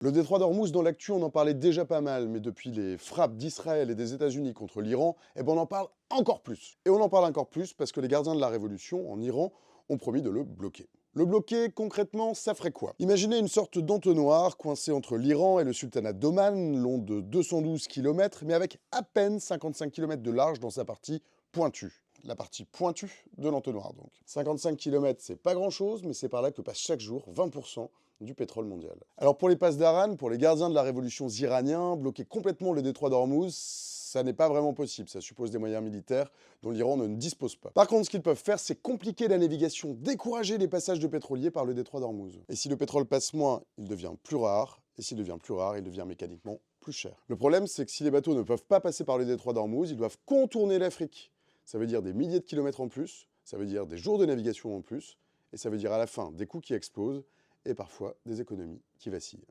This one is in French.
Le détroit d'Ormuz, dans l'actu, on en parlait déjà pas mal, mais depuis les frappes d'Israël et des États-Unis contre l'Iran, eh ben on en parle encore plus. Et on en parle encore plus parce que les gardiens de la révolution en Iran ont promis de le bloquer. Le bloquer, concrètement, ça ferait quoi? Imaginez une sorte d'entonnoir coincé entre l'Iran et le sultanat d'Oman, long de 212 km, mais avec à peine 55 km de large dans sa partie pointue. La partie pointue de l'entonnoir, donc. 55 km, c'est pas grand-chose, mais c'est par là que passe chaque jour 20% du pétrole mondial. Alors pour les passes d'Aran, pour les gardiens de la révolution iraniens, bloquer complètement le détroit d'Ormuz, ça n'est pas vraiment possible. Ça suppose des moyens militaires dont l'Iran ne dispose pas. Par contre, ce qu'ils peuvent faire, c'est compliquer la navigation, décourager les passages de pétroliers par le détroit d'Ormuz. Et si le pétrole passe moins, il devient plus rare. Et s'il devient plus rare, il devient mécaniquement plus cher. Le problème, c'est que si les bateaux ne peuvent pas passer par le détroit d'Ormuz, ils doivent contourner l'Afrique. Ça veut dire des milliers de kilomètres en plus, ça veut dire des jours de navigation en plus, et ça veut dire à la fin des coûts qui explosent et parfois des économies qui vacillent.